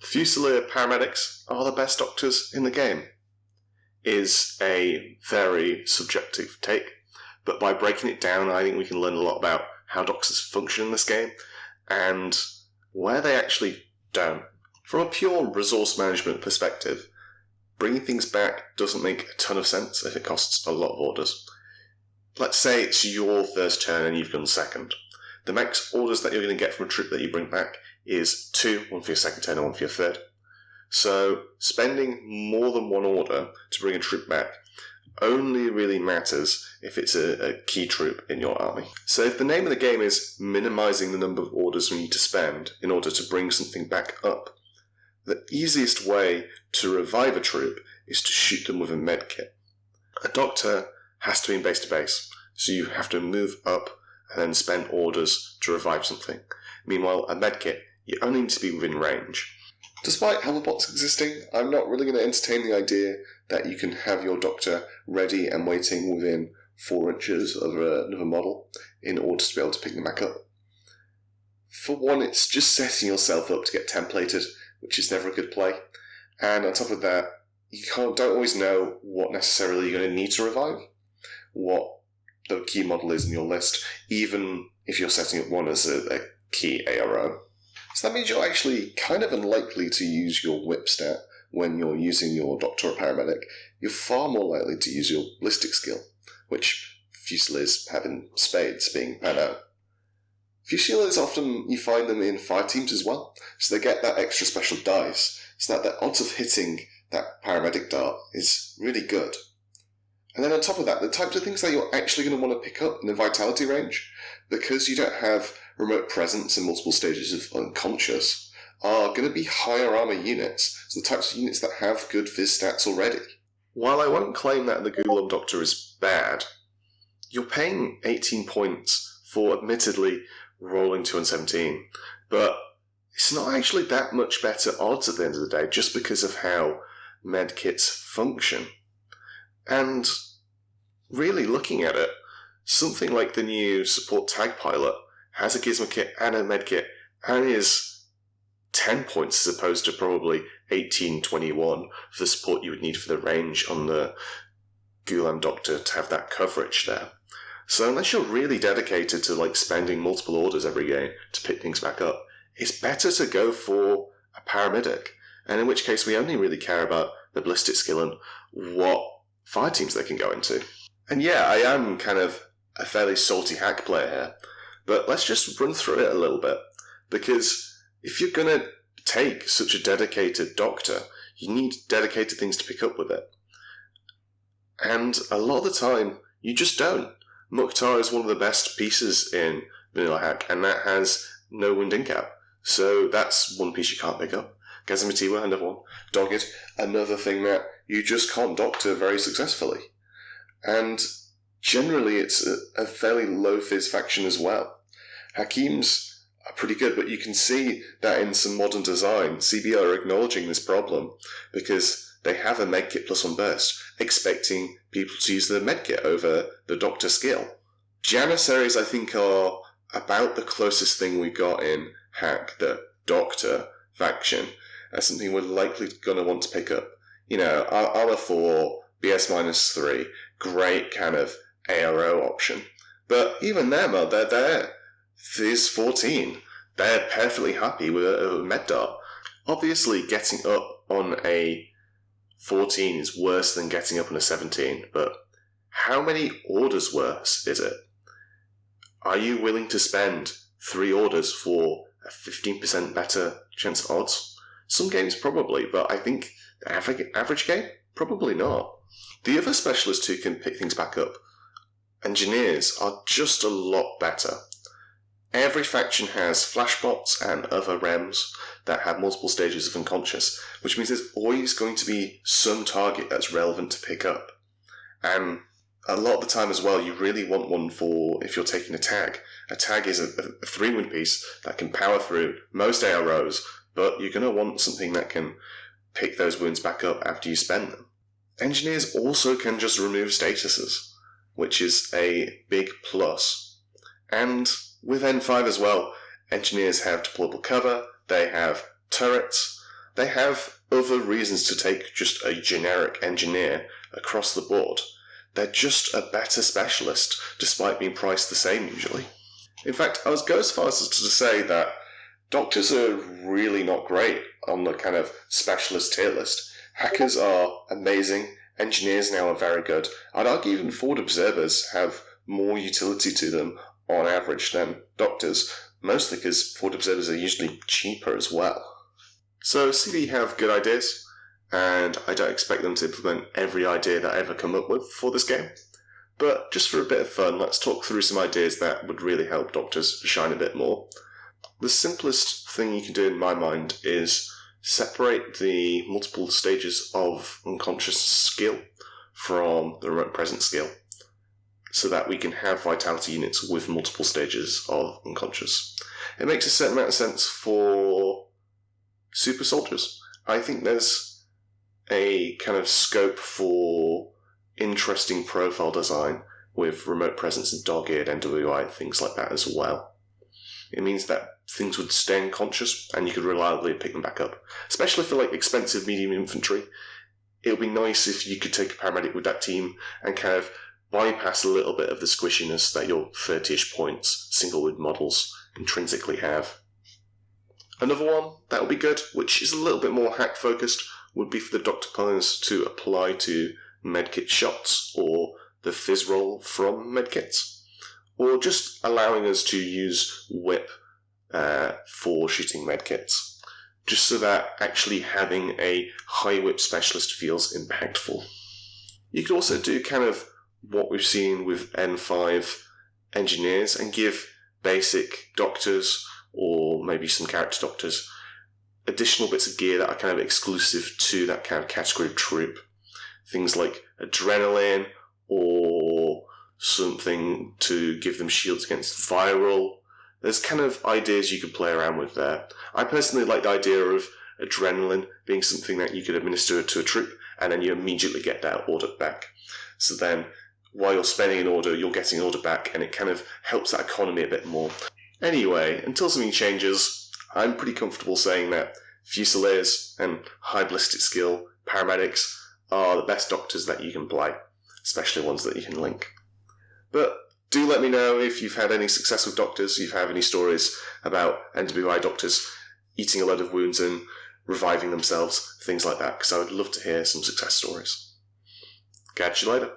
Fusilier paramedics are the best doctors in the game is a very subjective take, but by breaking it down, I think we can learn a lot about how doctors function in this game and where they actually don't. From a pure resource management perspective, bringing things back doesn't make a ton of sense if it costs a lot of orders. Let's say it's your first turn and you've gone second. The max orders that you're going to get from a troop that you bring back is 2, one for your second turn and one for your third. So spending more than one order to bring a troop back only really matters if it's a key troop in your army. So if the name of the game is minimizing the number of orders we need to spend in order to bring something back up, the easiest way to revive a troop is to shoot them with a medkit. A doctor has to be in base to base, so you have to move up and then spend orders to revive something. Meanwhile, a medkit, you only need to be within range. Despite Hellerbots existing, I'm not really going to entertain the idea that you can have your doctor ready and waiting within 4 inches of another model in order to be able to pick them back up. For one, it's just setting yourself up to get templated, which is never a good play. And on top of that, you don't always know what necessarily you're going to need to revive, what the key model is in your list, even if you're setting up one as a key ARO. So that means you're actually kind of unlikely to use your whip stat when you're using your doctor or paramedic. You're far more likely to use your ballistic skill, which Fusiliers have in spades, being Pano. Fusiliers often, you find them in fire teams as well, so they get that extra special dice, so that the odds of hitting that paramedic dart is really good. And then on top of that, the types of things that you're actually going to want to pick up in the vitality range, because you don't have remote presence and multiple stages of unconscious, are going to be higher armor units, so the types of units that have good phys stats already. While I won't claim that the Gulam Doctor is bad, you're paying 18 points for admittedly rolling 2 and 17, but it's not actually that much better odds at the end of the day, just because of how medkits function. And really looking at it, something like the new support tag pilot has a gizmo kit and a medkit and is 10 points as opposed to probably 18, 21 for the support you would need for the range on the Gulam Doctor to have that coverage there. So unless you're really dedicated to spending multiple orders every game to pick things back up, it's better to go for a paramedic, and in which case we only really care about the ballistic skill and what fire teams they can go into. And yeah, I am kind of a fairly salty hack player here, but let's just run through it a little bit, because if you're going to take such a dedicated doctor, you need dedicated things to pick up with it. And a lot of the time, you just don't. Mukhtar is one of the best pieces in Vanilla Hack, and that has no wound in cap. So that's one piece you can't pick up. Gazamatiwa, another one. Dogged, another thing that you just can't doctor very successfully. And generally it's a fairly low fizz faction as well. Hakims are pretty good, but you can see that in some modern design, CB are acknowledging this problem because they have a medkit plus 1 burst, expecting people to use the medkit over the doctor skill. Janissaries, I think, are about the closest thing we got in Hack, the doctor faction, as something we're likely going to want to pick up. You know, Armor 4, BS -3, great kind of ARO option. But even them, they're there. Fizz 14, they're perfectly happy with a med dart. Obviously, getting up on a 14 is worse than getting up on a 17, but how many orders worse is it? Are you willing to spend 3 orders for a 15% better chance of odds? Some games probably, but I think the average game? Probably not. The other specialists who can pick things back up, engineers, are just a lot better. Every faction has flashbots and other rems that have multiple stages of unconscious, which means there's always going to be some target that's relevant to pick up. And a lot of the time as well, you really want one for if you're taking a tag. A tag is a 3-wound piece that can power through most AROs, but you're going to want something that can pick those wounds back up after you spend them. Engineers also can just remove statuses, which is a big plus. And with N5 as well, engineers have deployable cover, they have turrets. they have other reasons to take just a generic engineer across the board. They're just a better specialist, despite being priced the same usually. In fact, I would go as far as to say that doctors are really not great on the kind of specialist tier list. Hackers are amazing, engineers now are very good. I'd argue even forward observers have more utility to them on average than doctors, mostly because forward observers are usually cheaper as well. So CV have good ideas, and I don't expect them to implement every idea that I ever come up with for this game. But just for a bit of fun, let's talk through some ideas that would really help doctors shine a bit more. The simplest thing you can do in my mind is separate the multiple stages of unconscious skill from the remote presence skill, so that we can have vitality units with multiple stages of unconscious. It makes a certain amount of sense for super soldiers. I think there's a kind of scope for interesting profile design with remote presence and dog-eared NWI, things like that as well. It means that things would stay unconscious and you could reliably pick them back up. Especially for like expensive medium infantry, it would be nice if you could take a paramedic with that team and kind of bypass a little bit of the squishiness that your 30-ish points single wood models intrinsically have. Another one that would be good, which is a little bit more hack focused, would be for the doctor clones to apply to medkit shots or the fizz roll from medkits, or just allowing us to use whip for shooting medkits, just so that actually having a high whip specialist feels impactful. You could also do kind of what we've seen with N5 engineers and give basic doctors, or maybe some character doctors, additional bits of gear that are kind of exclusive to that kind of category of troop. Things like adrenaline, or something to give them shields against viral. There's kind of ideas you could play around with there. I personally like the idea of adrenaline being something that you could administer to a troop, and then you immediately get that order back. So then, while you're spending an order, you're getting an order back, and it kind of helps that economy a bit more. Anyway, until something changes, I'm pretty comfortable saying that Fusiliers and high ballistic skill paramedics are the best doctors that you can play, especially ones that you can link. But do let me know if you've had any success with doctors, if you have any stories about NWI doctors eating a load of wounds and reviving themselves, things like that, because I would love to hear some success stories. Catch you later.